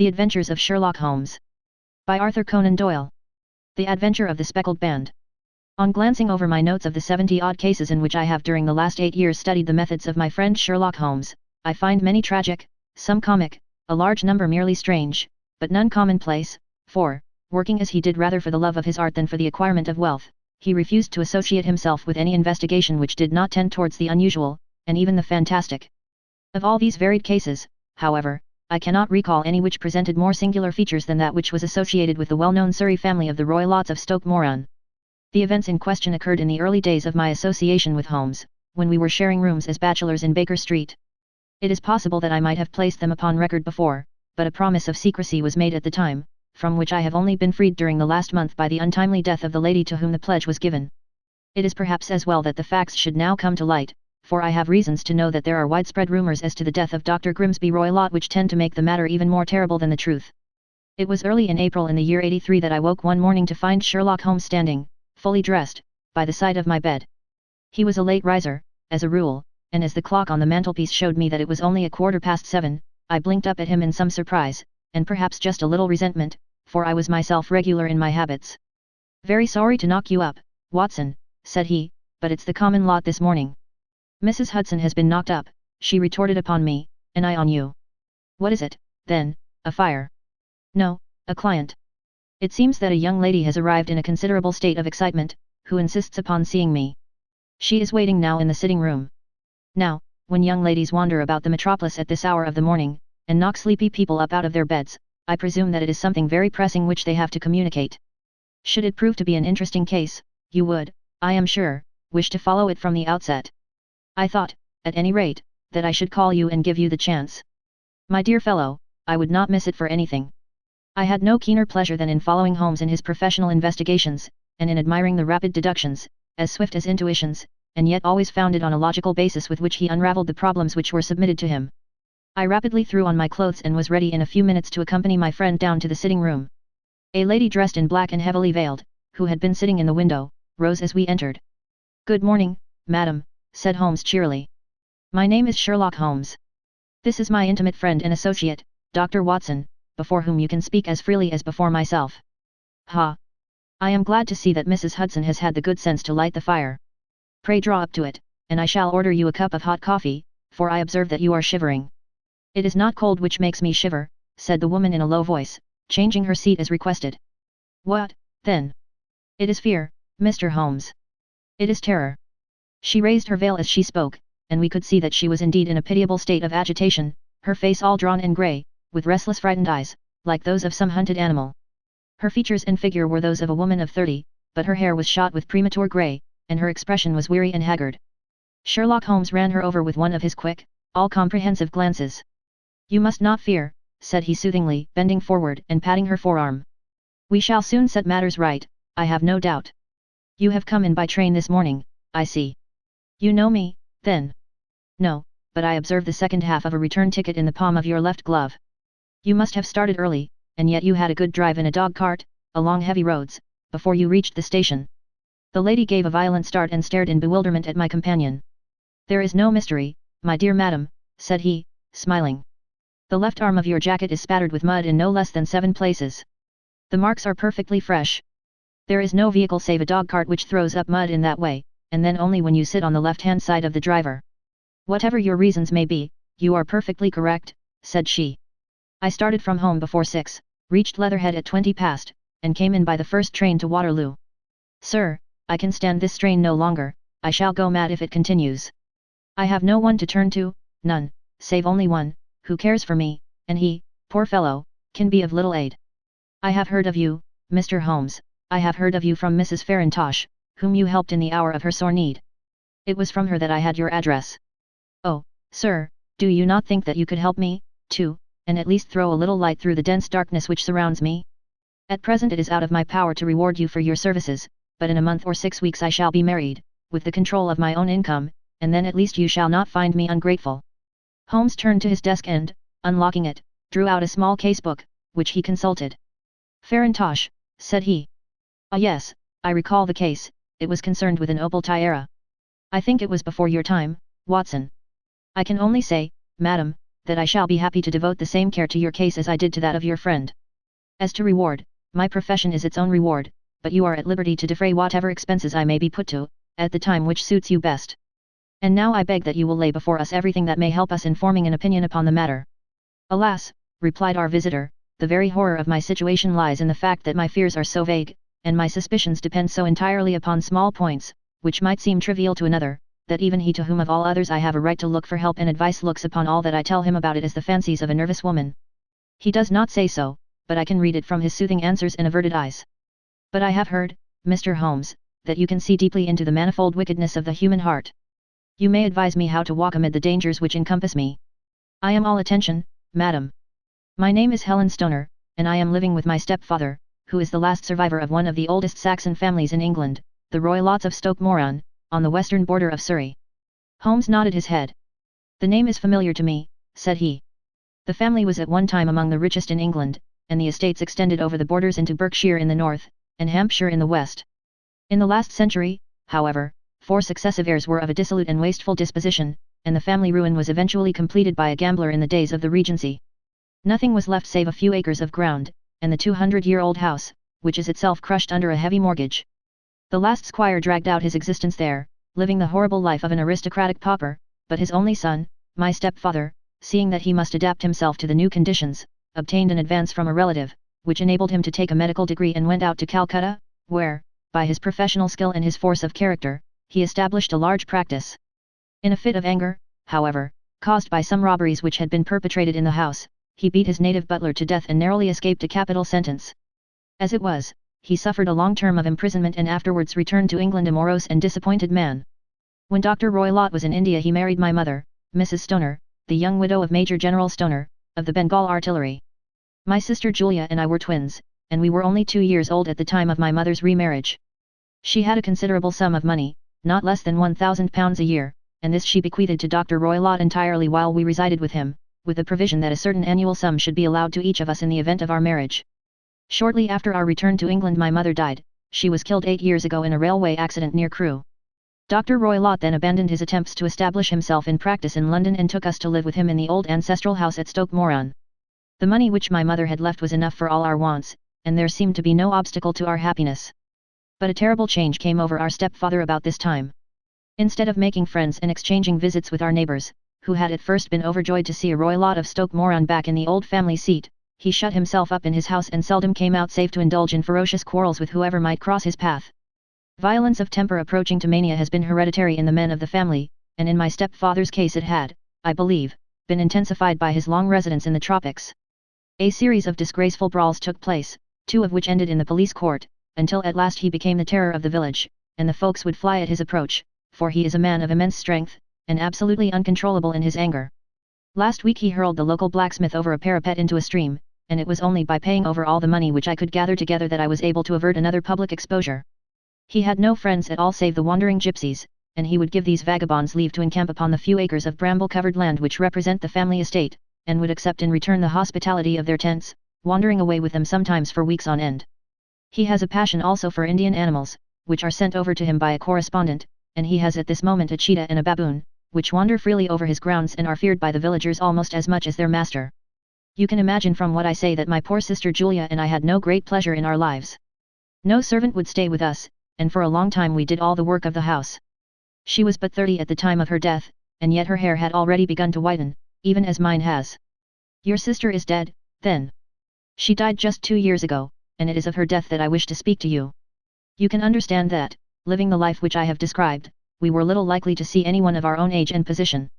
The Adventures of Sherlock Holmes. By Arthur Conan Doyle. The Adventure of the Speckled Band. On glancing over my notes of the 70-odd cases in which I have during the last 8 years studied the methods of my friend Sherlock Holmes, I find many tragic, some comic, a large number merely strange, but none commonplace, for, working as he did rather for the love of his art than for the acquirement of wealth, he refused to associate himself with any investigation which did not tend towards the unusual, and even the fantastic. Of all these varied cases, however, I cannot recall any which presented more singular features than that which was associated with the well-known Surrey family of the Roylotts of Stoke Moran. The events in question occurred in the early days of my association with Holmes, when we were sharing rooms as bachelors in Baker Street. It is possible that I might have placed them upon record before, but a promise of secrecy was made at the time, from which I have only been freed during the last month by the untimely death of the lady to whom the pledge was given. It is perhaps as well that the facts should now come to light, for I have reasons to know that there are widespread rumors as to the death of Dr. Grimsby Roylott which tend to make the matter even more terrible than the truth. It was early in April in the year 83 that I woke one morning to find Sherlock Holmes standing, fully dressed, by the side of my bed. He was a late riser, as a rule, and as the clock on the mantelpiece showed me that it was only 7:15, I blinked up at him in some surprise, and perhaps just a little resentment, for I was myself regular in my habits. "Very sorry to knock you up, Watson," said he, "but it's the common lot this morning." "Mrs. Hudson has been knocked up," she retorted upon me, "and I on you." "What is it, then, a fire?" "No, a client. It seems that a young lady has arrived in a considerable state of excitement, who insists upon seeing me. She is waiting now in the sitting room." Now, when young ladies wander about the metropolis at this hour of the morning, and knock sleepy people up out of their beds, I presume that it is something very pressing which they have to communicate. Should it prove to be an interesting case, you would, I am sure, wish to follow it from the outset. I thought, at any rate, that I should call you and give you the chance. My dear fellow, I would not miss it for anything. I had no keener pleasure than in following Holmes in his professional investigations, and in admiring the rapid deductions, as swift as intuitions, and yet always founded on a logical basis with which he unravelled the problems which were submitted to him. I rapidly threw on my clothes and was ready in a few minutes to accompany my friend down to the sitting room. A lady dressed in black and heavily veiled, who had been sitting in the window, rose as we entered. "Good morning, madam," said Holmes cheerily. "My name is Sherlock Holmes. This is my intimate friend and associate, Dr. Watson, before whom you can speak as freely as before myself." "Ha! I am glad to see that Mrs. Hudson has had the good sense to light the fire. Pray draw up to it, and I shall order you a cup of hot coffee, for I observe that you are shivering." "It is not cold which makes me shiver," said the woman in a low voice, changing her seat as requested. "What, then?" "It is fear, Mr. Holmes. It is terror." She raised her veil as she spoke, and we could see that she was indeed in a pitiable state of agitation, her face all drawn and grey, with restless frightened eyes, like those of some hunted animal. Her features and figure were those of a woman of 30, but her hair was shot with premature grey, and her expression was weary and haggard. Sherlock Holmes ran her over with one of his quick, all-comprehensive glances. "You must not fear," said he soothingly, bending forward and patting her forearm. "We shall soon set matters right, I have no doubt. You have come in by train this morning, I see. You know me, then?" "No, but I observe the second half of a return ticket in the palm of your left glove. You must have started early, and yet you had a good drive in a dog-cart, along heavy roads, before you reached the station." The lady gave a violent start and stared in bewilderment at my companion. "There is no mystery, my dear madam," said he, smiling. "The left arm of your jacket is spattered with mud in no less than 7 places. The marks are perfectly fresh. There is no vehicle save a dog-cart which throws up mud in that way, and then only when you sit on the left-hand side of the driver. Whatever your reasons may be, you are perfectly correct," said she. "I started from home before 6, reached Leatherhead at 20 past, and came in by the first train to Waterloo. Sir, I can stand this strain no longer, I shall go mad if it continues. I have no one to turn to, none, save only one, who cares for me, and he, poor fellow, can be of little aid. I have heard of you, Mr. Holmes, I have heard of you from Mrs. Farintosh, whom you helped in the hour of her sore need. It was from her that I had your address. Oh, sir, do you not think that you could help me, too, and at least throw a little light through the dense darkness which surrounds me? At present it is out of my power to reward you for your services, but in a month or 6 weeks I shall be married, with the control of my own income, and then at least you shall not find me ungrateful." Holmes turned to his desk and, unlocking it, drew out a small case-book, which he consulted. "Farintosh," said he. "Ah yes, I recall the case, it was concerned with an Opel Tiara. I think it was before your time, Watson. I can only say, madam, that I shall be happy to devote the same care to your case as I did to that of your friend. As to reward, my profession is its own reward, but you are at liberty to defray whatever expenses I may be put to, at the time which suits you best. And now I beg that you will lay before us everything that may help us in forming an opinion upon the matter. Alas, replied our visitor, the very horror of my situation lies in the fact that my fears are so vague, and my suspicions depend so entirely upon small points, which might seem trivial to another, that even he to whom of all others I have a right to look for help and advice looks upon all that I tell him about it as the fancies of a nervous woman. He does not say so, but I can read it from his soothing answers and averted eyes. But I have heard, Mr. Holmes, that you can see deeply into the manifold wickedness of the human heart. You may advise me how to walk amid the dangers which encompass me. I am all attention, madam. My name is Helen Stoner, and I am living with my stepfather, who is the last survivor of one of the oldest Saxon families in England, the Roylotts of Stoke Moran, on the western border of Surrey. Holmes nodded his head. The name is familiar to me, said he. The family was at one time among the richest in England, and the estates extended over the borders into Berkshire in the north, and Hampshire in the west. In the last century, however, 4 successive heirs were of a dissolute and wasteful disposition, and the family ruin was eventually completed by a gambler in the days of the Regency. Nothing was left save a few acres of ground, and the 200-year-old house, which is itself crushed under a heavy mortgage. The last squire dragged out his existence there, living the horrible life of an aristocratic pauper, but his only son, my stepfather, seeing that he must adapt himself to the new conditions, obtained an advance from a relative, which enabled him to take a medical degree and went out to Calcutta, where, by his professional skill and his force of character, he established a large practice. In a fit of anger, however, caused by some robberies which had been perpetrated in the house, he beat his native butler to death and narrowly escaped a capital sentence. As it was, he suffered a long term of imprisonment and afterwards returned to England a morose and disappointed man. When Dr. Roylott was in India he married my mother, Mrs. Stoner, the young widow of Major General Stoner, of the Bengal Artillery. My sister Julia and I were twins, and we were only 2 years old at the time of my mother's remarriage. She had a considerable sum of money, not less than £1,000 a year, and this she bequeathed to Dr. Roylott entirely while we resided with him, with the provision that a certain annual sum should be allowed to each of us in the event of our marriage. Shortly after our return to England my mother died. She was killed 8 years ago in a railway accident near Crewe. Dr. Roylott then abandoned his attempts to establish himself in practice in London and took us to live with him in the old ancestral house at Stoke Moran. The money which my mother had left was enough for all our wants, and there seemed to be no obstacle to our happiness. But a terrible change came over our stepfather about this time. Instead of making friends and exchanging visits with our neighbours, who had at first been overjoyed to see a Roylott of Stoke Moran back in the old family seat, he shut himself up in his house and seldom came out save to indulge in ferocious quarrels with whoever might cross his path. Violence of temper approaching to mania has been hereditary in the men of the family, and in my stepfather's case it had, I believe, been intensified by his long residence in the tropics. A series of disgraceful brawls took place, 2 of which ended in the police court, until at last he became the terror of the village, and the folks would fly at his approach, for he is a man of immense strength, and absolutely uncontrollable in his anger. Last week he hurled the local blacksmith over a parapet into a stream, and it was only by paying over all the money which I could gather together that I was able to avert another public exposure. He had no friends at all save the wandering gypsies, and he would give these vagabonds leave to encamp upon the few acres of bramble-covered land which represent the family estate, and would accept in return the hospitality of their tents, wandering away with them sometimes for weeks on end. He has a passion also for Indian animals, which are sent over to him by a correspondent, and he has at this moment a cheetah and a baboon, which wander freely over his grounds and are feared by the villagers almost as much as their master. You can imagine from what I say that my poor sister Julia and I had no great pleasure in our lives. No servant would stay with us, and for a long time we did all the work of the house. She was but 30 at the time of her death, and yet her hair had already begun to whiten, even as mine has. Your sister is dead, then? She died just 2 years ago, and it is of her death that I wish to speak to you. You can understand that, living the life which I have described, we were little likely to see anyone of our own age and position.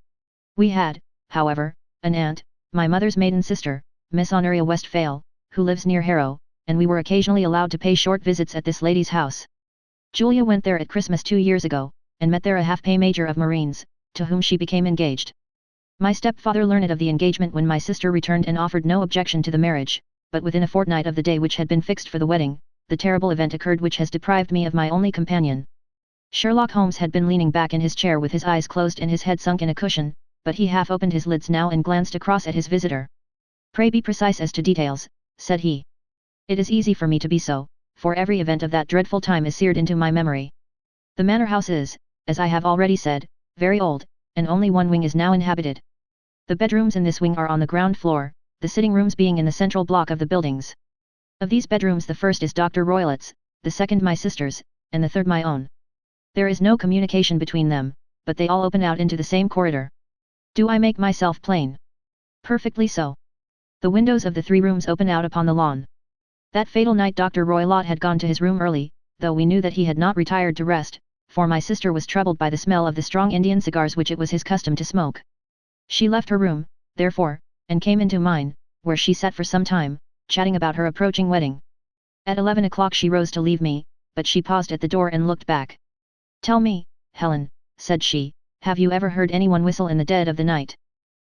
We had, however, an aunt, my mother's maiden sister, Miss Honoria Westphale, who lives near Harrow, and we were occasionally allowed to pay short visits at this lady's house. Julia went there at Christmas 2 years ago, and met there a half-pay major of Marines, to whom she became engaged. My stepfather learned of the engagement when my sister returned and offered no objection to the marriage, but within a fortnight of the day which had been fixed for the wedding, the terrible event occurred which has deprived me of my only companion. Sherlock Holmes had been leaning back in his chair with his eyes closed and his head sunk in a cushion, but he half opened his lids now and glanced across at his visitor. "Pray be precise as to details," said he. "It is easy for me to be so, for every event of that dreadful time is seared into my memory. The manor house is, as I have already said, very old, and only one wing is now inhabited. The bedrooms in this wing are on the ground floor, the sitting rooms being in the central block of the buildings. Of these bedrooms the first is Dr. Roylett's, the second my sister's, and the third my own. There is no communication between them, but they all open out into the same corridor. Do I make myself plain? Perfectly so. The windows of the 3 rooms open out upon the lawn. That fatal night Dr. Roylott had gone to his room early, though we knew that he had not retired to rest, for my sister was troubled by the smell of the strong Indian cigars which it was his custom to smoke. She left her room, therefore, and came into mine, where she sat for some time, chatting about her approaching wedding. At 11 o'clock she rose to leave me, but she paused at the door and looked back. "Tell me, Helen," said she, "have you ever heard anyone whistle in the dead of the night?"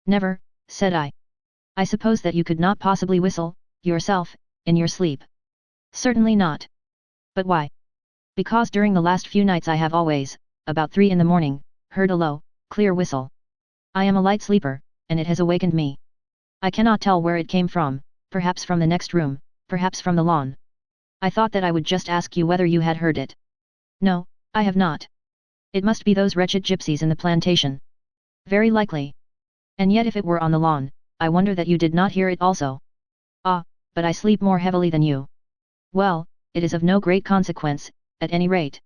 "Never," said I. "I suppose that you could not possibly whistle, yourself, in your sleep?" "Certainly not." "But why?" "Because during the last few nights I have always, about 3 in the morning, heard a low, clear whistle. I am a light sleeper, and it has awakened me. I cannot tell where it came from, perhaps from the next room, perhaps from the lawn. I thought that I would just ask you whether you had heard it." "No, I have not." "It must be those wretched gypsies in the plantation." "Very likely. And yet if it were on the lawn, I wonder that you did not hear it also." "Ah, but I sleep more heavily than you." "Well, it is of no great consequence, at any rate."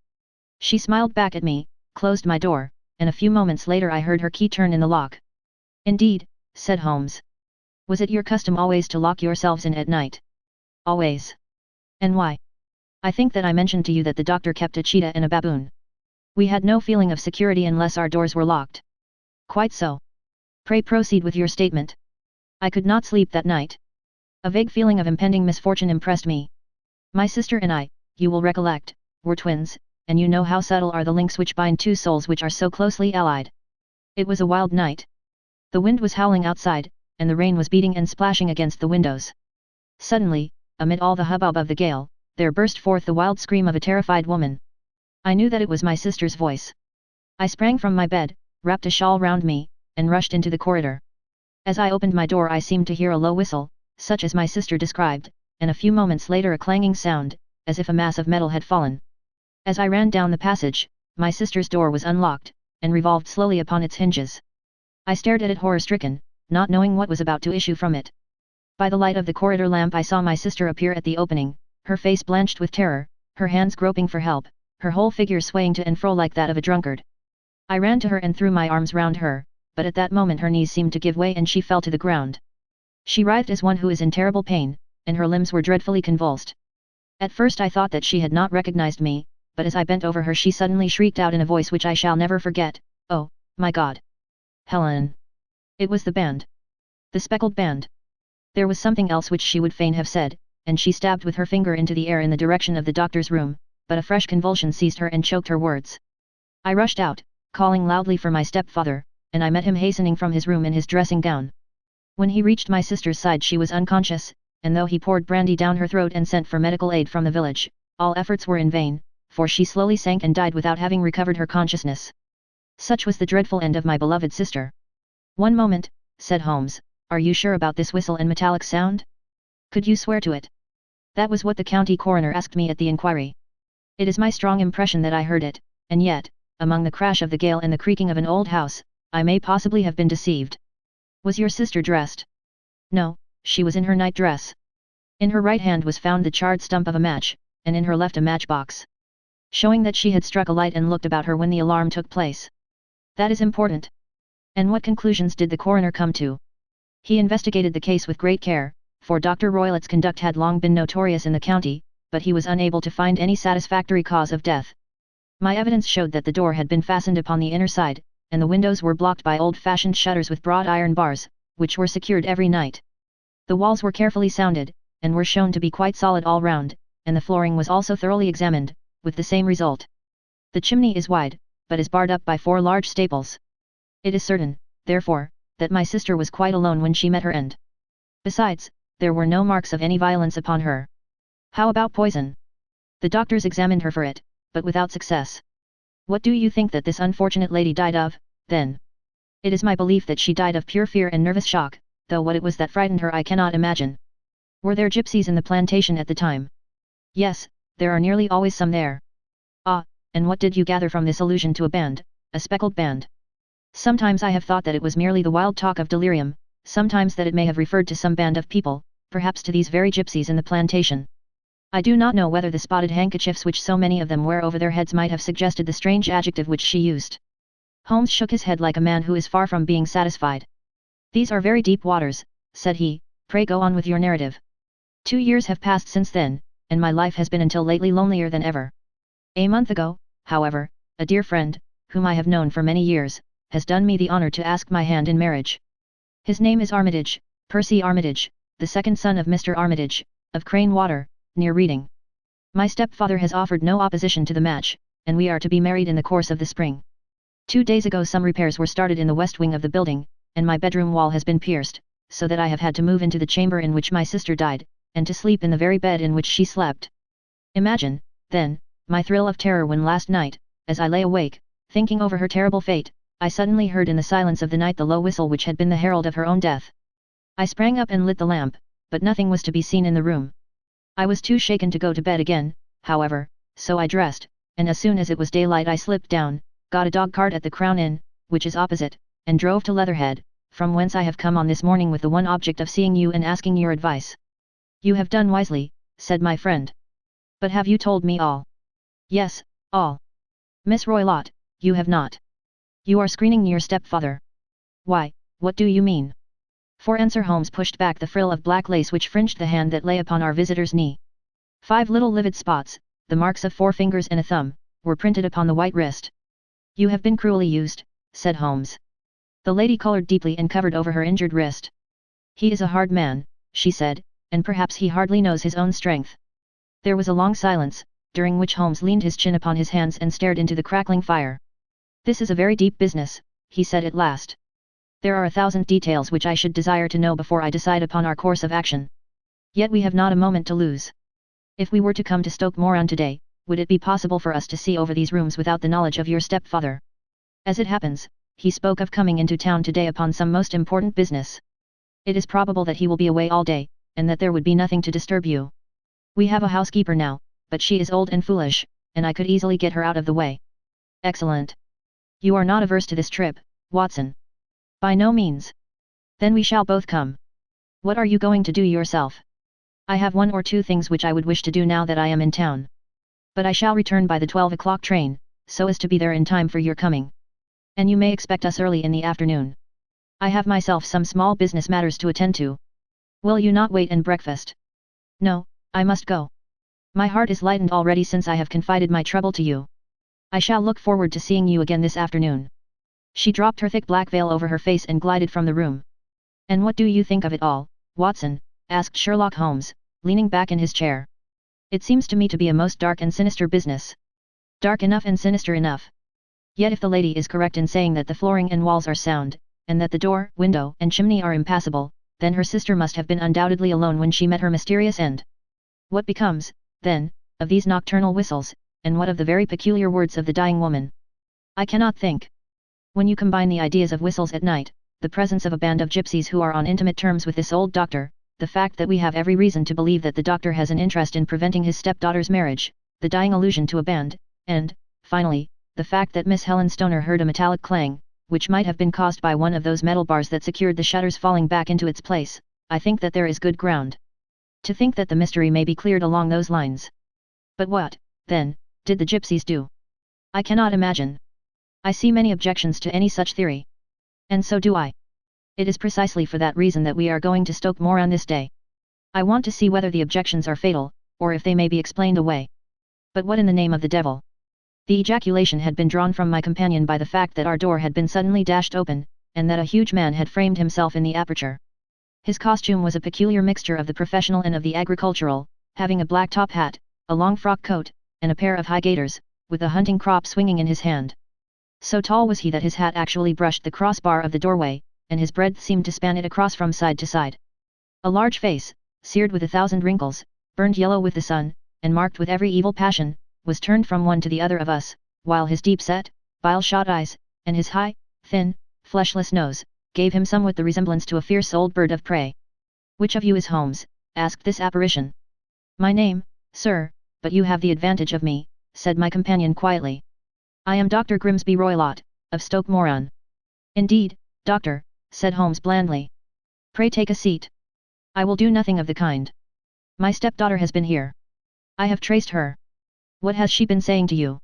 She smiled back at me, closed my door, and a few moments later I heard her key turn in the lock. "Indeed," said Holmes. "Was it your custom always to lock yourselves in at night?" "Always." "And why?" "I think that I mentioned to you that the doctor kept a cheetah and a baboon. We had no feeling of security unless our doors were locked." "Quite so. Pray proceed with your statement." "I could not sleep that night. A vague feeling of impending misfortune impressed me. My sister and I, you will recollect, were twins, and you know how subtle are the links which bind 2 souls which are so closely allied. It was a wild night. The wind was howling outside, and the rain was beating and splashing against the windows. Suddenly, amid all the hubbub of the gale, there burst forth the wild scream of a terrified woman. I knew that it was my sister's voice. I sprang from my bed, wrapped a shawl round me, and rushed into the corridor. As I opened my door I seemed to hear a low whistle, such as my sister described, and a few moments later a clanging sound, as if a mass of metal had fallen. As I ran down the passage, my sister's door was unlocked, and revolved slowly upon its hinges. I stared at it horror-stricken, not knowing what was about to issue from it. By the light of the corridor lamp I saw my sister appear at the opening, her face blanched with terror, her hands groping for help, her whole figure swaying to and fro like that of a drunkard. I ran to her and threw my arms round her, but at that moment her knees seemed to give way and she fell to the ground. She writhed as one who is in terrible pain, and her limbs were dreadfully convulsed. At first I thought that she had not recognized me, but as I bent over her she suddenly shrieked out in a voice which I shall never forget, "Oh, my God! Helen!" It was the band. The Speckled band. There was something else which she would fain have said, and she stabbed with her finger into the air in the direction of the doctor's room, but a fresh convulsion seized her and choked her words. I rushed out, calling loudly for my stepfather, and I met him hastening from his room in his dressing gown. When he reached my sister's side she was unconscious, and though he poured brandy down her throat and sent for medical aid from the village, all efforts were in vain, for she slowly sank and died without having recovered her consciousness. Such was the dreadful end of my beloved sister. "One moment," said Holmes, "are you sure about this whistle and metallic sound? Could you swear to it?" "That was what the county coroner asked me at the inquiry. It is my strong impression that I heard it, and yet, among the crash of the gale and the creaking of an old house, I may possibly have been deceived." "Was your sister dressed?" "No, she was in her night dress. In her right hand was found the charred stump of a match, and in her left a matchbox, showing that she had struck a light and looked about her when the alarm took place." "That is important. And what conclusions did the coroner come to?" "He investigated the case with great care, for Dr. Roylett's conduct had long been notorious in the county, but he was unable to find any satisfactory cause of death. My evidence showed that the door had been fastened upon the inner side, and the windows were blocked by old-fashioned shutters with broad iron bars, which were secured every night. The walls were carefully sounded, and were shown to be quite solid all round, and the flooring was also thoroughly examined, with the same result. The chimney is wide, but is barred up by 4 large staples. It is certain, therefore, that my sister was quite alone when she met her end. Besides, there were no marks of any violence upon her." "How about poison?" "The doctors examined her for it, but without success." "What do you think that this unfortunate lady died of, then?" "It is my belief that she died of pure fear and nervous shock, though what it was that frightened her I cannot imagine." "Were there gypsies in the plantation at the time?" "Yes, there are nearly always some there." "Ah, and what did you gather from this allusion to a band, a speckled band?" Sometimes I have thought that it was merely the wild talk of delirium, sometimes that it may have referred to some band of people, perhaps to these very gypsies in the plantation. I do not know whether the spotted handkerchiefs which so many of them wear over their heads might have suggested the strange adjective which she used. Holmes shook his head like a man who is far from being satisfied. "These are very deep waters," said he, "pray go on with your narrative." 2 years have passed since then, and my life has been until lately lonelier than ever. A month ago, however, a dear friend, whom I have known for many years, has done me the honor to ask my hand in marriage. His name is Armitage, Percy Armitage, the second son of Mr. Armitage, of Crane Water, near Reading. My stepfather has offered no opposition to the match, and we are to be married in the course of the spring. 2 days ago some repairs were started in the west wing of the building, and my bedroom wall has been pierced, so that I have had to move into the chamber in which my sister died, and to sleep in the very bed in which she slept. Imagine, then, my thrill of terror when last night, as I lay awake, thinking over her terrible fate, I suddenly heard in the silence of the night the low whistle which had been the herald of her own death. I sprang up and lit the lamp, but nothing was to be seen in the room. I was too shaken to go to bed again, however, so I dressed, and as soon as it was daylight I slipped down, got a dog cart at the Crown Inn, which is opposite, and drove to Leatherhead, from whence I have come on this morning with the one object of seeing you and asking your advice. You have done wisely, said my friend. But have you told me all? Yes, all. Miss Roylott, you have not. You are screening your stepfather. Why, what do you mean? For answer Holmes pushed back the frill of black lace which fringed the hand that lay upon our visitor's knee. 5 little livid spots, the marks of 4 fingers and a thumb, were printed upon the white wrist. You have been cruelly used, said Holmes. The lady colored deeply and covered over her injured wrist. He is a hard man, she said, and perhaps he hardly knows his own strength. There was a long silence, during which Holmes leaned his chin upon his hands and stared into the crackling fire. This is a very deep business, he said at last. There are 1,000 details which I should desire to know before I decide upon our course of action. Yet we have not a moment to lose. If we were to come to Stoke Moran today, would it be possible for us to see over these rooms without the knowledge of your stepfather? As it happens, he spoke of coming into town today upon some most important business. It is probable that he will be away all day, and that there would be nothing to disturb you. We have a housekeeper now, but she is old and foolish, and I could easily get her out of the way. Excellent. You are not averse to this trip, Watson? By no means. Then we shall both come. What are you going to do yourself? I have 1 or 2 things which I would wish to do now that I am in town. But I shall return by the 12 o'clock train, so as to be there in time for your coming. And you may expect us early in the afternoon. I have myself some small business matters to attend to. Will you not wait and breakfast? No, I must go. My heart is lightened already since I have confided my trouble to you. I shall look forward to seeing you again this afternoon. She dropped her thick black veil over her face and glided from the room. And what do you think of it all, Watson? Asked Sherlock Holmes, leaning back in his chair. It seems to me to be a most dark and sinister business. Dark enough and sinister enough. Yet if the lady is correct in saying that the flooring and walls are sound, and that the door, window and chimney are impassable, then her sister must have been undoubtedly alone when she met her mysterious end. What becomes, then, of these nocturnal whistles, and what of the very peculiar words of the dying woman? I cannot think. When you combine the ideas of whistles at night, the presence of a band of gypsies who are on intimate terms with this old doctor, the fact that we have every reason to believe that the doctor has an interest in preventing his stepdaughter's marriage, the dying allusion to a band, and, finally, the fact that Miss Helen Stoner heard a metallic clang, which might have been caused by one of those metal bars that secured the shutters falling back into its place, I think that there is good ground to think that the mystery may be cleared along those lines. But what, then, did the gypsies do? I cannot imagine. I see many objections to any such theory. And so do I. It is precisely for that reason that we are going to Stoke Moran this day. I want to see whether the objections are fatal, or if they may be explained away. But what in the name of the devil? The ejaculation had been drawn from my companion by the fact that our door had been suddenly dashed open, and that a huge man had framed himself in the aperture. His costume was a peculiar mixture of the professional and of the agricultural, having a black top hat, a long frock coat, and a pair of high gaiters, with a hunting crop swinging in his hand. So tall was he that his hat actually brushed the crossbar of the doorway, and his breadth seemed to span it across from side to side. A large face, seared with 1,000 wrinkles, burned yellow with the sun, and marked with every evil passion, was turned from one to the other of us, while his deep-set, bile-shot eyes, and his high, thin, fleshless nose, gave him somewhat the resemblance to a fierce old bird of prey. "Which of you is Holmes?" asked this apparition. "My name, sir, but you have the advantage of me," said my companion quietly. "I am Dr. Grimsby Roylott, of Stoke Moran." Indeed, doctor, said Holmes blandly. Pray take a seat. I will do nothing of the kind. My stepdaughter has been here. I have traced her. What has she been saying to you?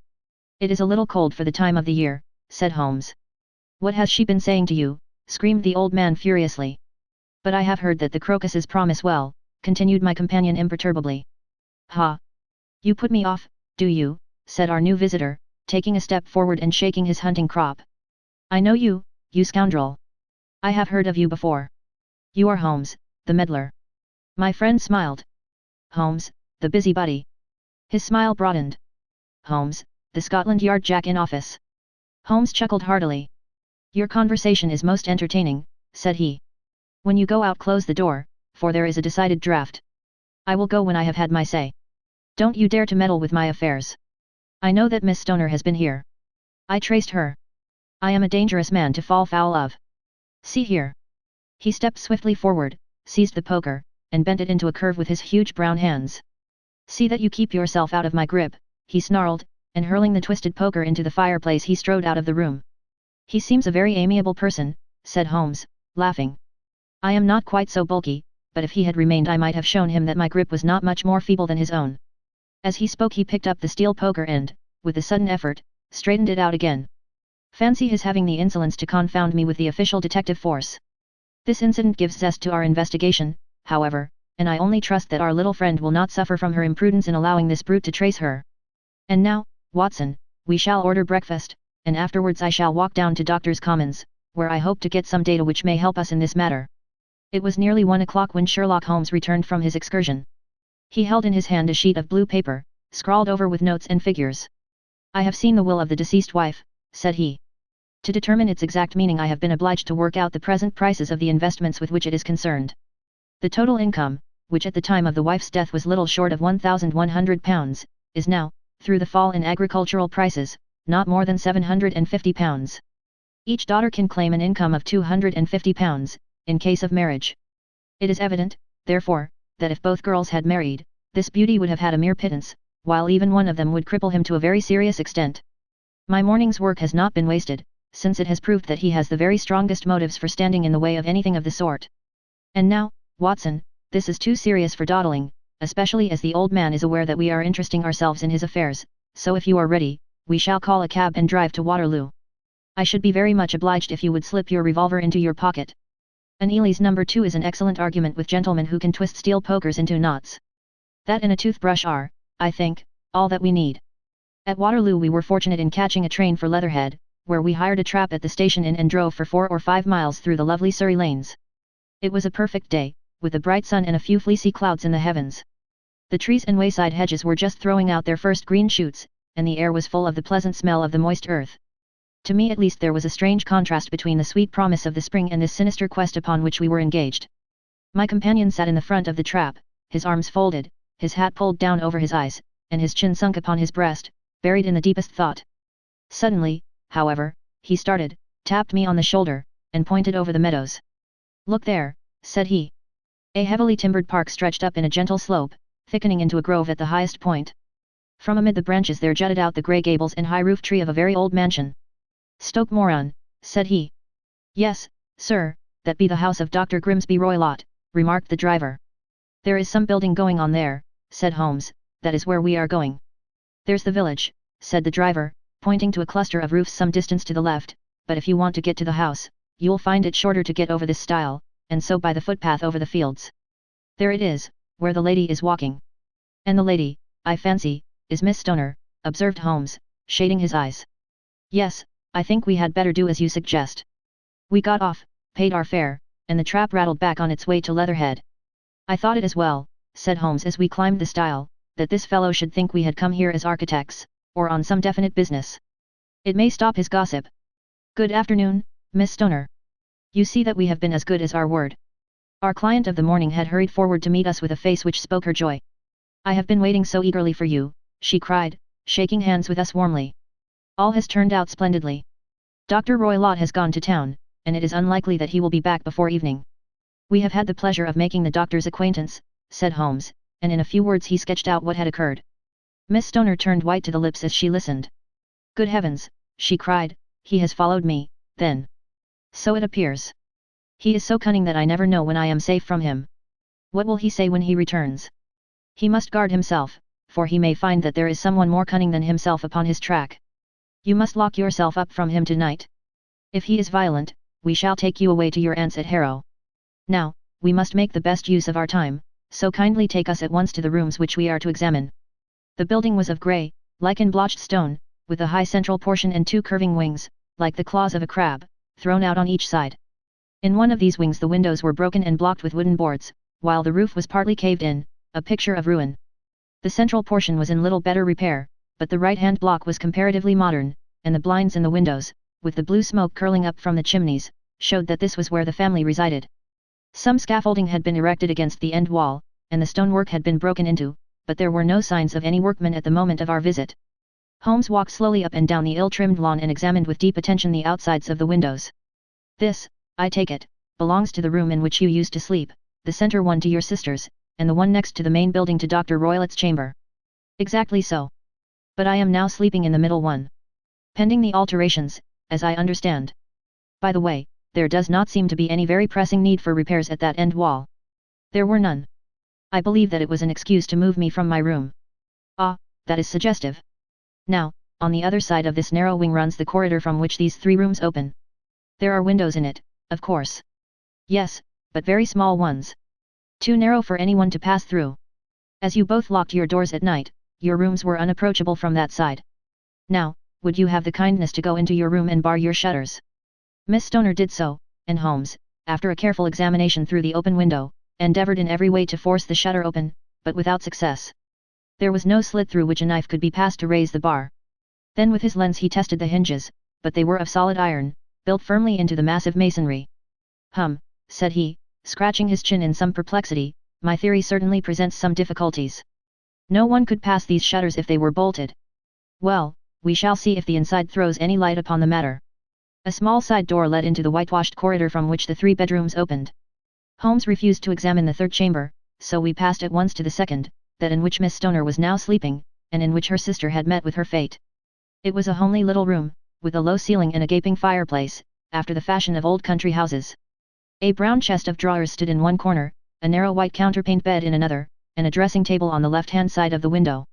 It is a little cold for the time of the year, said Holmes. What has she been saying to you? Screamed the old man furiously. But I have heard that the crocuses promise well, continued my companion imperturbably. Ha! You put me off, do you? Said our new visitor, taking a step forward and shaking his hunting crop. I know you, you scoundrel. I have heard of you before. You are Holmes, the meddler. My friend smiled. Holmes, the busybody. His smile broadened. Holmes, the Scotland Yard Jack in office. Holmes chuckled heartily. Your conversation is most entertaining, said he. When you go out close the door, for there is a decided draught. I will go when I have had my say. Don't you dare to meddle with my affairs. I know that Miss Stoner has been here. I traced her. I am a dangerous man to fall foul of. See here. He stepped swiftly forward, seized the poker, and bent it into a curve with his huge brown hands. See that you keep yourself out of my grip, he snarled, and hurling the twisted poker into the fireplace he strode out of the room. He seems a very amiable person, said Holmes, laughing. I am not quite so bulky, but if he had remained I might have shown him that my grip was not much more feeble than his own. As he spoke he picked up the steel poker and, with a sudden effort, straightened it out again. Fancy his having the insolence to confound me with the official detective force. This incident gives zest to our investigation, however, and I only trust that our little friend will not suffer from her imprudence in allowing this brute to trace her. And now, Watson, we shall order breakfast, and afterwards I shall walk down to Doctor's Commons, where I hope to get some data which may help us in this matter. It was nearly 1 o'clock when Sherlock Holmes returned from his excursion. He held in his hand a sheet of blue paper, scrawled over with notes and figures. I have seen the will of the deceased wife, said he. To determine its exact meaning I have been obliged to work out the present prices of the investments with which it is concerned. The total income, which at the time of the wife's death was little short of £1,100, is now, through the fall in agricultural prices, not more than £750. Each daughter can claim an income of £250, in case of marriage. It is evident, therefore, that if both girls had married, this beauty would have had a mere pittance, while even one of them would cripple him to a very serious extent. My morning's work has not been wasted, since it has proved that he has the very strongest motives for standing in the way of anything of the sort. And now, Watson, this is too serious for dawdling, especially as the old man is aware that we are interesting ourselves in his affairs, so if you are ready, we shall call a cab and drive to Waterloo. I should be very much obliged if you would slip your revolver into your pocket. An Ely's number 2 is an excellent argument with gentlemen who can twist steel pokers into knots. That and a toothbrush are, I think, all that we need. At Waterloo we were fortunate in catching a train for Leatherhead, where we hired a trap at the station inn and drove for 4 or 5 miles through the lovely Surrey lanes. It was a perfect day, with a bright sun and a few fleecy clouds in the heavens. The trees and wayside hedges were just throwing out their first green shoots, and the air was full of the pleasant smell of the moist earth. To me at least there was a strange contrast between the sweet promise of the spring and this sinister quest upon which we were engaged. My companion sat in the front of the trap, his arms folded, his hat pulled down over his eyes, and his chin sunk upon his breast, buried in the deepest thought. Suddenly, however, he started, tapped me on the shoulder, and pointed over the meadows. Look there, said he. A heavily timbered park stretched up in a gentle slope, thickening into a grove at the highest point. From amid the branches there jutted out the grey gables and high roof tree of a very old mansion. Stoke Moran, said he. Yes, sir, that be the house of Dr. Grimsby Roylott, remarked the driver. There is some building going on there, said Holmes, that is where we are going. There's the village, said the driver, pointing to a cluster of roofs some distance to the left, but if you want to get to the house, you'll find it shorter to get over this stile, and so by the footpath over the fields. There it is, where the lady is walking. And the lady, I fancy, is Miss Stoner, observed Holmes, shading his eyes. Yes, I think we had better do as you suggest. We got off, paid our fare, and the trap rattled back on its way to Leatherhead. I thought it as well, said Holmes as we climbed the stile, that this fellow should think we had come here as architects, or on some definite business. It may stop his gossip. Good afternoon, Miss Stoner. You see that we have been as good as our word. Our client of the morning had hurried forward to meet us with a face which spoke her joy. I have been waiting so eagerly for you, she cried, shaking hands with us warmly. All has turned out splendidly. Dr. Roylott has gone to town, and it is unlikely that he will be back before evening. We have had the pleasure of making the doctor's acquaintance, said Holmes, and in a few words he sketched out what had occurred. Miss Stoner turned white to the lips as she listened. Good heavens, she cried, he has followed me, then. So it appears. He is so cunning that I never know when I am safe from him. What will he say when he returns? He must guard himself, for he may find that there is someone more cunning than himself upon his track. You must lock yourself up from him tonight. If he is violent, we shall take you away to your aunts at Harrow. Now, we must make the best use of our time, so kindly take us at once to the rooms which we are to examine. The building was of grey, lichen-blotched stone, with a high central portion and two curving wings, like the claws of a crab, thrown out on each side. In one of these wings the windows were broken and blocked with wooden boards, while the roof was partly caved in, a picture of ruin. The central portion was in little better repair, but the right-hand block was comparatively modern, and the blinds in the windows, with the blue smoke curling up from the chimneys, showed that this was where the family resided. Some scaffolding had been erected against the end wall, and the stonework had been broken into, but there were no signs of any workmen at the moment of our visit. Holmes walked slowly up and down the ill-trimmed lawn and examined with deep attention the outsides of the windows. This, I take it, belongs to the room in which you used to sleep, the centre one to your sisters, and the one next to the main building to Dr. Roylott's chamber. Exactly so. But I am now sleeping in the middle one. Pending the alterations, as I understand. By the way, there does not seem to be any very pressing need for repairs at that end wall. There were none. I believe that it was an excuse to move me from my room. Ah, that is suggestive. Now, on the other side of this narrow wing runs the corridor from which these three rooms open. There are windows in it, of course. Yes, but very small ones. Too narrow for anyone to pass through. As you both locked your doors at night, your rooms were unapproachable from that side. Now, would you have the kindness to go into your room and bar your shutters? Miss Stoner did so, and Holmes, after a careful examination through the open window, endeavoured in every way to force the shutter open, but without success. There was no slit through which a knife could be passed to raise the bar. Then with his lens he tested the hinges, but they were of solid iron, built firmly into the massive masonry. Said he, scratching his chin in some perplexity, my theory certainly presents some difficulties. No one could pass these shutters if they were bolted. Well, we shall see if the inside throws any light upon the matter. A small side door led into the whitewashed corridor from which the three bedrooms opened. Holmes refused to examine the third chamber, so we passed at once to the second, that in which Miss Stoner was now sleeping, and in which her sister had met with her fate. It was a homely little room, with a low ceiling and a gaping fireplace, after the fashion of old country houses. A brown chest of drawers stood in one corner, a narrow white counterpane bed in another, and a dressing table on the left-hand side of the window.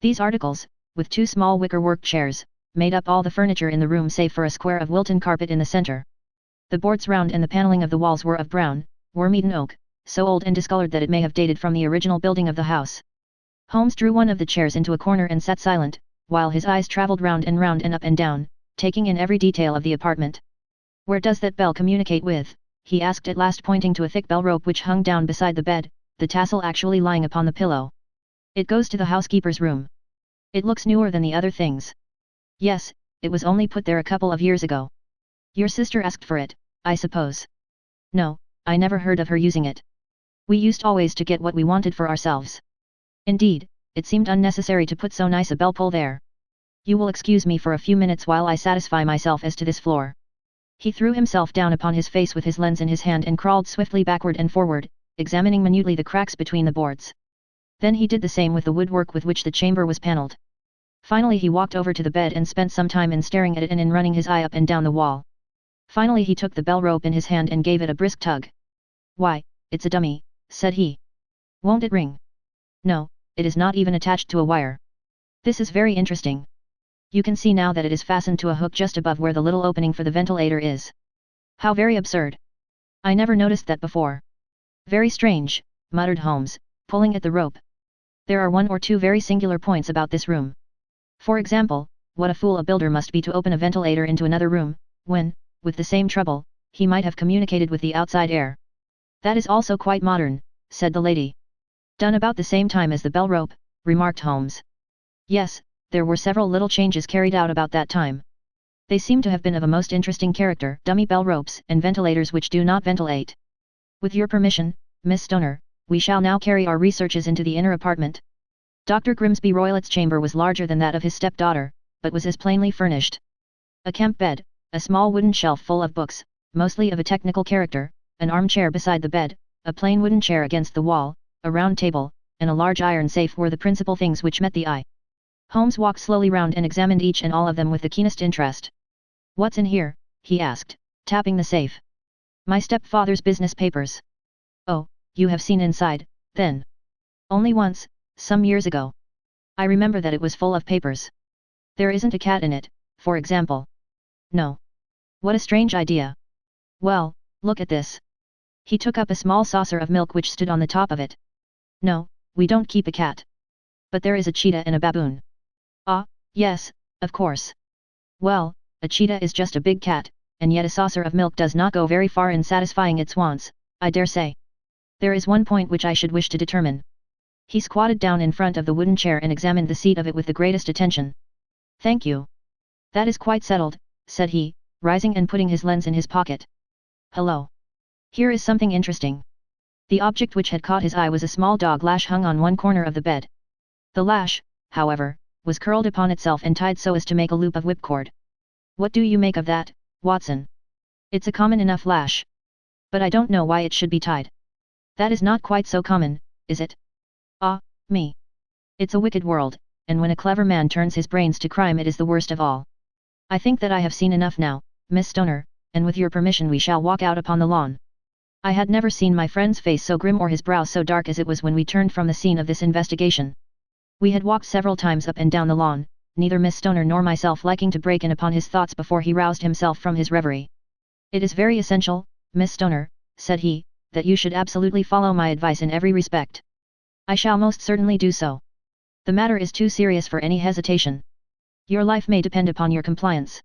These articles, with two small wicker-work chairs, made up all the furniture in the room save for a square of Wilton carpet in the centre. The boards round and the panelling of the walls were of brown, worm-eaten oak, so old and discoloured that it may have dated from the original building of the house. Holmes drew one of the chairs into a corner and sat silent, while his eyes travelled round and up and down, taking in every detail of the apartment. "Where does that bell communicate with?" he asked at last, pointing to a thick bell rope which hung down beside the bed, the tassel actually lying upon the pillow. "It goes to the housekeeper's room. It looks newer than the other things." "Yes, it was only put there a couple of years ago." "Your sister asked for it, I suppose?" "No, I never heard of her using it. We used always to get what we wanted for ourselves. Indeed, it seemed unnecessary to put so nice a bell pull there. You will excuse me for a few minutes while I satisfy myself as to this floor." He threw himself down upon his face with his lens in his hand and crawled swiftly backward and forward, examining minutely the cracks between the boards. Then he did the same with the woodwork with which the chamber was panelled. Finally he walked over to the bed and spent some time in staring at it and in running his eye up and down the wall. Finally he took the bell rope in his hand and gave it a brisk tug. "Why, it's a dummy," said he. "Won't it ring?" "No, it is not even attached to a wire. This is very interesting. You can see now that it is fastened to a hook just above where the little opening for the ventilator is. How very absurd. I never noticed that before." "Very strange," muttered Holmes, pulling at the rope. "There are one or two very singular points about this room. For example, what a fool a builder must be to open a ventilator into another room, when, with the same trouble, he might have communicated with the outside air." "That is also quite modern," said the lady. "Done about the same time as the bell rope," remarked Holmes. "Yes, there were several little changes carried out about that time. They seem to have been of a most interesting character, dummy bell ropes and ventilators which do not ventilate. With your permission, Miss Stoner, we shall now carry our researches into the inner apartment." Dr. Grimsby Roylott's chamber was larger than that of his stepdaughter, but was as plainly furnished. A camp bed, a small wooden shelf full of books, mostly of a technical character, an armchair beside the bed, a plain wooden chair against the wall, a round table, and a large iron safe were the principal things which met the eye. Holmes walked slowly round and examined each and all of them with the keenest interest. "What's in here?" he asked, tapping the safe. My stepfather's business papers. Oh, you have seen inside, then? Only once, some years ago. I remember that it was full of papers. There isn't a cat in it, for example. No. What a strange idea. Well, look at this. He took up a small saucer of milk which stood on the top of it. No, we don't keep a cat. But there is a cheetah and a baboon. Ah, yes, of course. Well, a cheetah is just a big cat, and yet a saucer of milk does not go very far in satisfying its wants, I dare say. There is one point which I should wish to determine. He squatted down in front of the wooden chair and examined the seat of it with the greatest attention. Thank you. That is quite settled, said he, rising and putting his lens in his pocket. Hello. Here is something interesting. The object which had caught his eye was a small dog lash hung on one corner of the bed. The lash, however, was curled upon itself and tied so as to make a loop of whipcord. What do you make of that, Watson? It's a common enough lash. But I don't know why it should be tied. That is not quite so common, is it? Ah, me. It's a wicked world, and when a clever man turns his brains to crime it is the worst of all. I think that I have seen enough now, Miss Stoner, and with your permission we shall walk out upon the lawn. I had never seen my friend's face so grim or his brow so dark as it was when we turned from the scene of this investigation. We had walked several times up and down the lawn, neither Miss Stoner nor myself liking to break in upon his thoughts before he roused himself from his reverie. It is very essential, Miss Stoner, said he, that you should absolutely follow my advice in every respect. I shall most certainly do so. The matter is too serious for any hesitation. Your life may depend upon your compliance.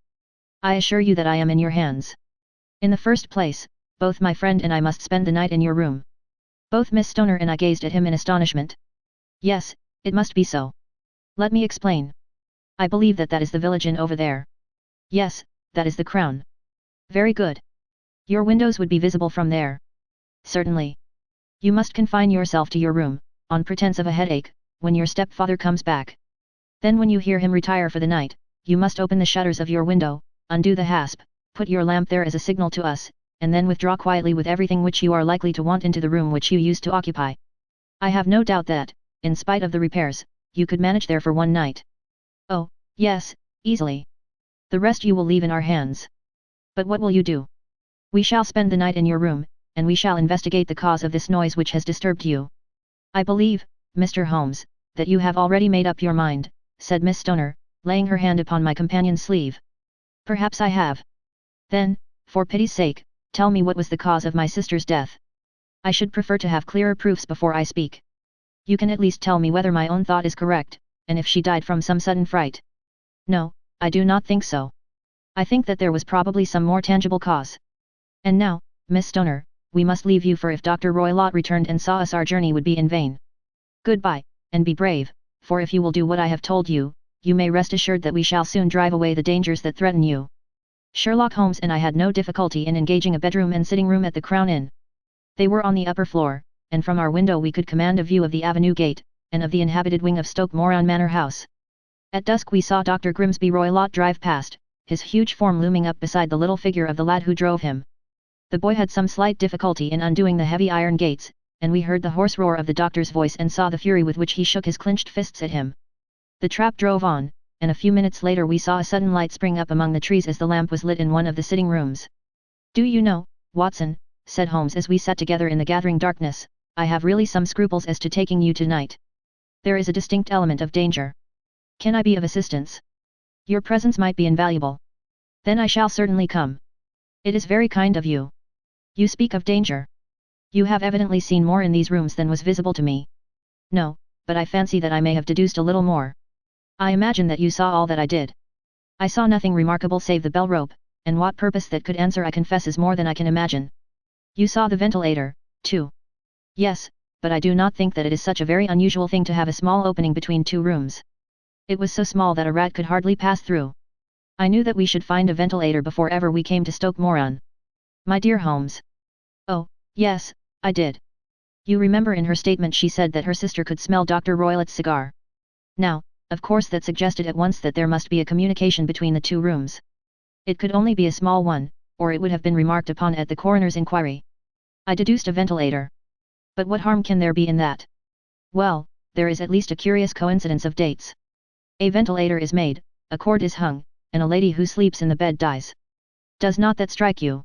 I assure you that I am in your hands. In the first place, both my friend and I must spend the night in your room. Both Miss Stoner and I gazed at him in astonishment. Yes, it must be so. Let me explain. I believe that is the village inn over there. Yes, that is the Crown. Very good. Your windows would be visible from there. Certainly. You must confine yourself to your room, on pretense of a headache, when your stepfather comes back. Then when you hear him retire for the night, you must open the shutters of your window, undo the hasp, put your lamp there as a signal to us, and then withdraw quietly with everything which you are likely to want into the room which you used to occupy. I have no doubt that, in spite of the repairs, you could manage there for one night. Oh, yes, easily. The rest you will leave in our hands. But what will you do? We shall spend the night in your room, and we shall investigate the cause of this noise which has disturbed you. I believe, Mr. Holmes, that you have already made up your mind, said Miss Stoner, laying her hand upon my companion's sleeve. Perhaps I have. Then, for pity's sake, tell me what was the cause of my sister's death. I should prefer to have clearer proofs before I speak. You can at least tell me whether my own thought is correct, and if she died from some sudden fright. No, I do not think so. I think that there was probably some more tangible cause. And now, Miss Stoner, we must leave you, for if Dr. Roylott returned and saw us our journey would be in vain. Goodbye, and be brave, for if you will do what I have told you, you may rest assured that we shall soon drive away the dangers that threaten you. Sherlock Holmes and I had no difficulty in engaging a bedroom and sitting room at the Crown Inn. They were on the upper floor, and from our window we could command a view of the Avenue Gate, and of the inhabited wing of Stoke Moran Manor House. At dusk we saw Dr. Grimsby Roylott drive past, his huge form looming up beside the little figure of the lad who drove him. The boy had some slight difficulty in undoing the heavy iron gates, and we heard the hoarse roar of the doctor's voice and saw the fury with which he shook his clenched fists at him. The trap drove on, and a few minutes later we saw a sudden light spring up among the trees as the lamp was lit in one of the sitting rooms. Do you know, Watson, said Holmes as we sat together in the gathering darkness, I have really some scruples as to taking you tonight. There is a distinct element of danger. Can I be of assistance? Your presence might be invaluable. Then I shall certainly come. It is very kind of you. You speak of danger. You have evidently seen more in these rooms than was visible to me. No, but I fancy that I may have deduced a little more. I imagine that you saw all that I did. I saw nothing remarkable save the bell rope, and what purpose that could answer I confess is more than I can imagine. You saw the ventilator, too. Yes, but I do not think that it is such a very unusual thing to have a small opening between two rooms. It was so small that a rat could hardly pass through. I knew that we should find a ventilator before ever we came to Stoke Moran. My dear Holmes. Oh, yes, I did. You remember in her statement she said that her sister could smell Dr. Roylott's cigar. Now, of course that suggested at once that there must be a communication between the two rooms. It could only be a small one, or it would have been remarked upon at the coroner's inquiry. I deduced a ventilator. But what harm can there be in that? Well, there is at least a curious coincidence of dates. A ventilator is made, a cord is hung, and a lady who sleeps in the bed dies. Does not that strike you?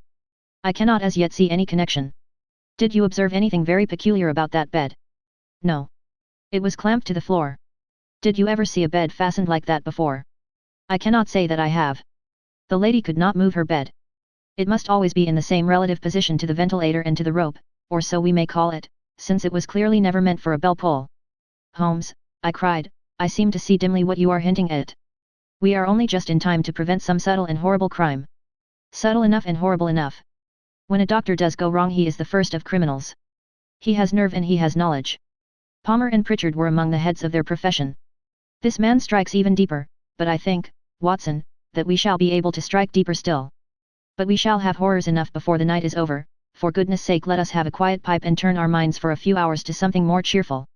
I cannot as yet see any connection. Did you observe anything very peculiar about that bed? No. It was clamped to the floor. Did you ever see a bed fastened like that before? I cannot say that I have. The lady could not move her bed. It must always be in the same relative position to the ventilator and to the rope, or so we may call it, since it was clearly never meant for a bell pull. Holmes, I cried, I seem to see dimly what you are hinting at. We are only just in time to prevent some subtle and horrible crime. Subtle enough and horrible enough. When a doctor does go wrong he is the first of criminals. He has nerve and he has knowledge. Palmer and Pritchard were among the heads of their profession. This man strikes even deeper, but I think, Watson, that we shall be able to strike deeper still. But we shall have horrors enough before the night is over, for goodness sake let us have a quiet pipe and turn our minds for a few hours to something more cheerful.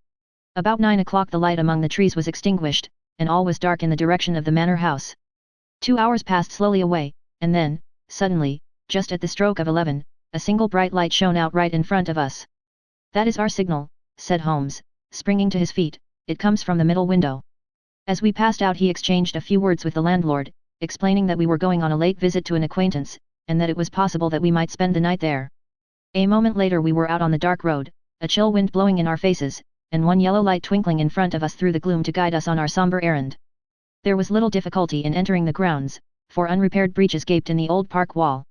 About 9 o'clock the light among the trees was extinguished, and all was dark in the direction of the manor house. 2 hours passed slowly away, and then, suddenly, just at the stroke of 11, a single bright light shone out right in front of us. That is our signal, said Holmes, springing to his feet, it comes from the middle window. As we passed out he exchanged a few words with the landlord, explaining that we were going on a late visit to an acquaintance, and that it was possible that we might spend the night there. A moment later we were out on the dark road, a chill wind blowing in our faces, and one yellow light twinkling in front of us through the gloom to guide us on our somber errand. There was little difficulty in entering the grounds, for unrepaired breaches gaped in the old park wall.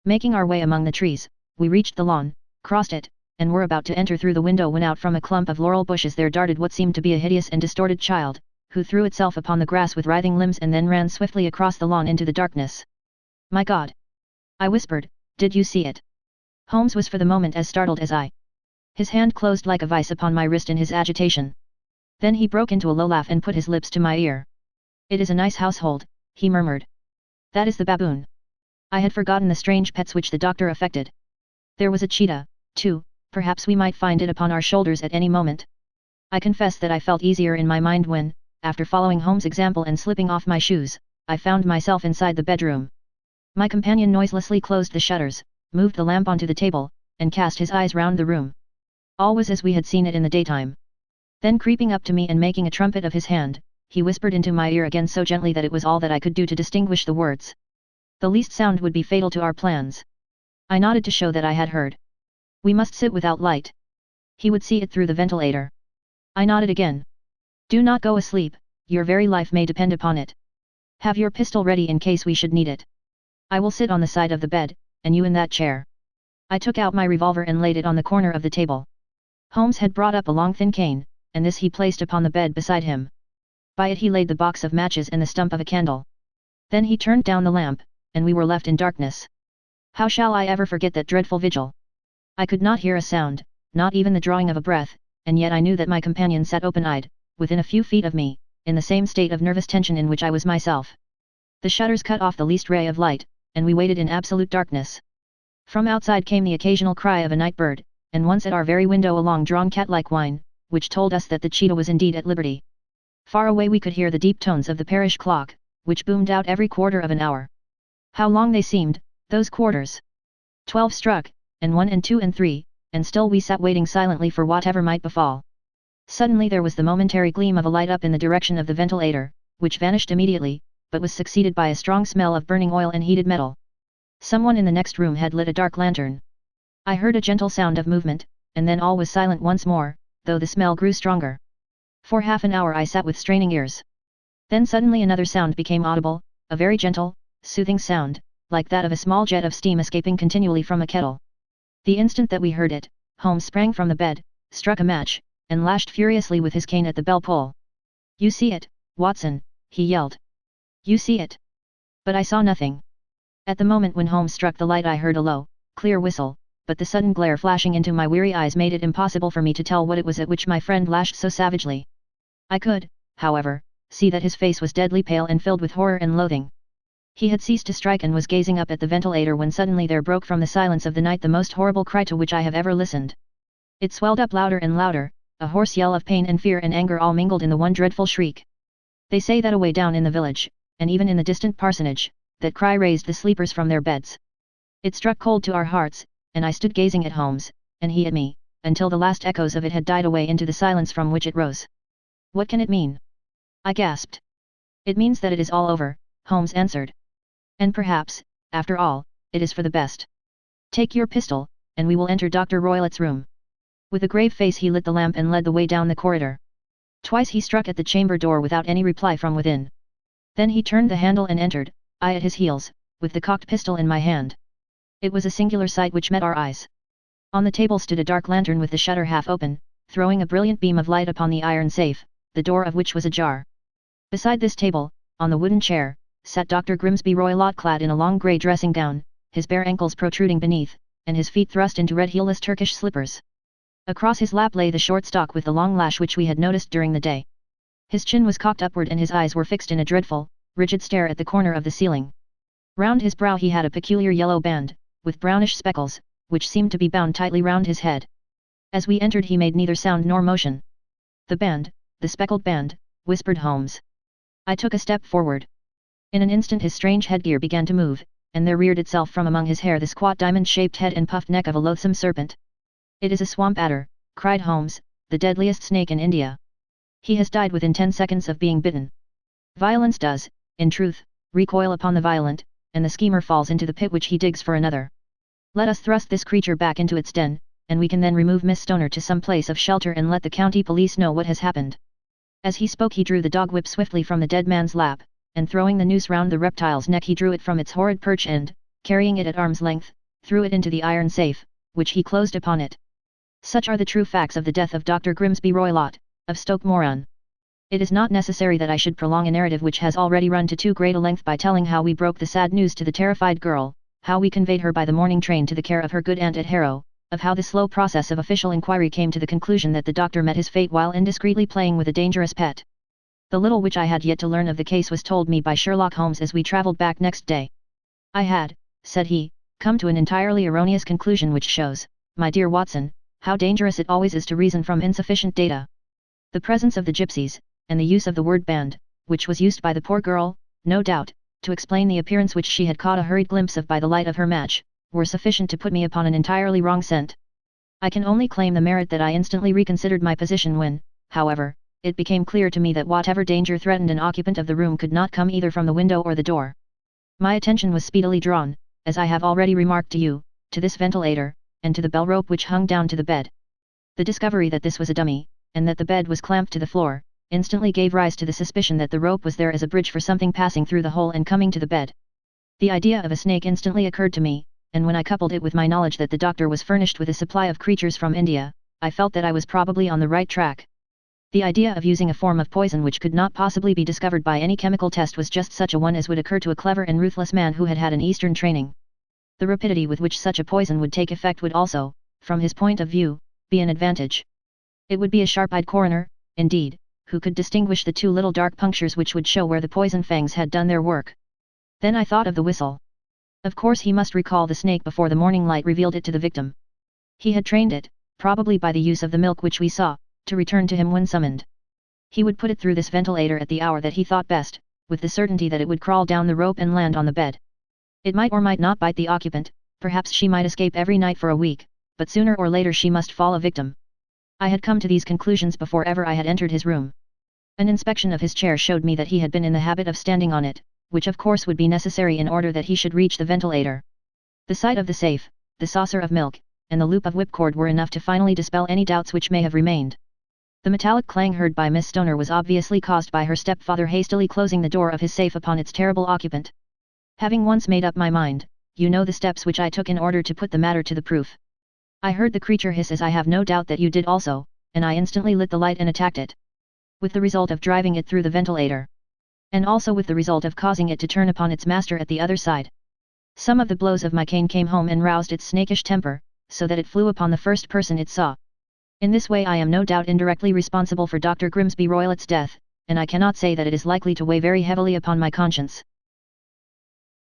Making our way among the trees, we reached the lawn, crossed it, and were about to enter through the window when out from a clump of laurel bushes there darted what seemed to be a hideous and distorted child, who threw itself upon the grass with writhing limbs and then ran swiftly across the lawn into the darkness. My God! I whispered, did you see it? Holmes was for the moment as startled as I. His hand closed like a vice upon my wrist in his agitation. Then he broke into a low laugh and put his lips to my ear. It is a nice household, he murmured. That is the baboon. I had forgotten the strange pets which the doctor affected. There was a cheetah, too, perhaps we might find it upon our shoulders at any moment. I confess that I felt easier in my mind when, after following Holmes' example and slipping off my shoes, I found myself inside the bedroom. My companion noiselessly closed the shutters, moved the lamp onto the table, and cast his eyes round the room. All was as we had seen it in the daytime. Then creeping up to me and making a trumpet of his hand, he whispered into my ear again so gently that it was all that I could do to distinguish the words. The least sound would be fatal to our plans. I nodded to show that I had heard. We must sit without light. He would see it through the ventilator. I nodded again. Do not go asleep, your very life may depend upon it. Have your pistol ready in case we should need it. I will sit on the side of the bed, and you in that chair. I took out my revolver and laid it on the corner of the table. Holmes had brought up a long thin cane, and this he placed upon the bed beside him. By it he laid the box of matches and the stump of a candle. Then he turned down the lamp, and we were left in darkness. How shall I ever forget that dreadful vigil? I could not hear a sound, not even the drawing of a breath, and yet I knew that my companion sat open-eyed, within a few feet of me, in the same state of nervous tension in which I was myself. The shutters cut off the least ray of light, and we waited in absolute darkness. From outside came the occasional cry of a night bird, and once at our very window a long-drawn cat-like whine, which told us that the cheetah was indeed at liberty. Far away we could hear the deep tones of the parish clock, which boomed out every quarter of an hour. How long they seemed, those quarters! 12 struck, and 1 and 2 and 3, and still we sat waiting silently for whatever might befall. Suddenly there was the momentary gleam of a light up in the direction of the ventilator, which vanished immediately, but was succeeded by a strong smell of burning oil and heated metal. Someone in the next room had lit a dark lantern. I heard a gentle sound of movement, and then all was silent once more, though the smell grew stronger. For half an hour I sat with straining ears. Then suddenly another sound became audible, a very gentle, soothing sound, like that of a small jet of steam escaping continually from a kettle. The instant that we heard it, Holmes sprang from the bed, struck a match, and lashed furiously with his cane at the bell pull. You see it, Watson, he yelled. You see it. But I saw nothing. At the moment when Holmes struck the light I heard a low, clear whistle, but the sudden glare flashing into my weary eyes made it impossible for me to tell what it was at which my friend lashed so savagely. I could, however, see that his face was deadly pale and filled with horror and loathing. He had ceased to strike and was gazing up at the ventilator when suddenly there broke from the silence of the night the most horrible cry to which I have ever listened. It swelled up louder and louder, a hoarse yell of pain and fear and anger all mingled in the one dreadful shriek. They say that away down in the village, and even in the distant parsonage, that cry raised the sleepers from their beds. It struck cold to our hearts, and I stood gazing at Holmes, and he at me, until the last echoes of it had died away into the silence from which it rose. What can it mean? I gasped. It means that it is all over, Holmes answered. And perhaps, after all, it is for the best. Take your pistol, and we will enter Dr. Roylott's room. With a grave face he lit the lamp and led the way down the corridor. Twice he struck at the chamber door without any reply from within. Then he turned the handle and entered, I at his heels, with the cocked pistol in my hand. It was a singular sight which met our eyes. On the table stood a dark lantern with the shutter half open, throwing a brilliant beam of light upon the iron safe, the door of which was ajar. Beside this table, on the wooden chair, sat Dr. Grimsby Roylott clad in a long grey dressing gown, his bare ankles protruding beneath, and his feet thrust into red heelless Turkish slippers. Across his lap lay the short stock with the long lash which we had noticed during the day. His chin was cocked upward and his eyes were fixed in a dreadful, rigid stare at the corner of the ceiling. Round his brow he had a peculiar yellow band, with brownish speckles, which seemed to be bound tightly round his head. As we entered he made neither sound nor motion. The band, the speckled band, whispered Holmes. I took a step forward. In an instant his strange headgear began to move, and there reared itself from among his hair the squat diamond-shaped head and puffed neck of a loathsome serpent. It is a swamp adder, cried Holmes, the deadliest snake in India. He has died within 10 seconds of being bitten. Violence does, in truth, recoil upon the violent, and the schemer falls into the pit which he digs for another. Let us thrust this creature back into its den, and we can then remove Miss Stoner to some place of shelter and let the county police know what has happened. As he spoke he drew the dog whip swiftly from the dead man's lap, and throwing the noose round the reptile's neck he drew it from its horrid perch and, carrying it at arm's length, threw it into the iron safe, which he closed upon it. Such are the true facts of the death of Dr. Grimsby Roylott, of Stoke Moran. It is not necessary that I should prolong a narrative which has already run to too great a length by telling how we broke the sad news to the terrified girl, how we conveyed her by the morning train to the care of her good aunt at Harrow, of how the slow process of official inquiry came to the conclusion that the doctor met his fate while indiscreetly playing with a dangerous pet. The little which I had yet to learn of the case was told me by Sherlock Holmes as we travelled back next day. I had, said he, come to an entirely erroneous conclusion which shows, my dear Watson, how dangerous it always is to reason from insufficient data. The presence of the gipsies, and the use of the word band, which was used by the poor girl, no doubt, to explain the appearance which she had caught a hurried glimpse of by the light of her match, were sufficient to put me upon an entirely wrong scent. I can only claim the merit that I instantly reconsidered my position when, however, it became clear to me that whatever danger threatened an occupant of the room could not come either from the window or the door. My attention was speedily drawn, as I have already remarked to you, to this ventilator, and to the bell rope which hung down to the bed. The discovery that this was a dummy, and that the bed was clamped to the floor, instantly gave rise to the suspicion that the rope was there as a bridge for something passing through the hole and coming to the bed. The idea of a snake instantly occurred to me, and when I coupled it with my knowledge that the doctor was furnished with a supply of creatures from India, I felt that I was probably on the right track. The idea of using a form of poison which could not possibly be discovered by any chemical test was just such a one as would occur to a clever and ruthless man who had had an Eastern training. The rapidity with which such a poison would take effect would also, from his point of view, be an advantage. It would be a sharp-eyed coroner, indeed, who could distinguish the two little dark punctures which would show where the poison fangs had done their work. Then I thought of the whistle. Of course he must recall the snake before the morning light revealed it to the victim. He had trained it, probably by the use of the milk which we saw, to return to him when summoned. He would put it through this ventilator at the hour that he thought best, with the certainty that it would crawl down the rope and land on the bed. It might or might not bite the occupant, perhaps she might escape every night for a week, but sooner or later she must fall a victim. I had come to these conclusions before ever I had entered his room. An inspection of his chair showed me that he had been in the habit of standing on it, which of course would be necessary in order that he should reach the ventilator. The sight of the safe, the saucer of milk, and the loop of whipcord were enough to finally dispel any doubts which may have remained. The metallic clang heard by Miss Stoner was obviously caused by her stepfather hastily closing the door of his safe upon its terrible occupant. Having once made up my mind, you know the steps which I took in order to put the matter to the proof. I heard the creature hiss as I have no doubt that you did also, and I instantly lit the light and attacked it. With the result of driving it through the ventilator. And also with the result of causing it to turn upon its master at the other side. Some of the blows of my cane came home and roused its snakish temper, so that it flew upon the first person it saw. In this way I am no doubt indirectly responsible for Dr. Grimsby Roylott's death, and I cannot say that it is likely to weigh very heavily upon my conscience.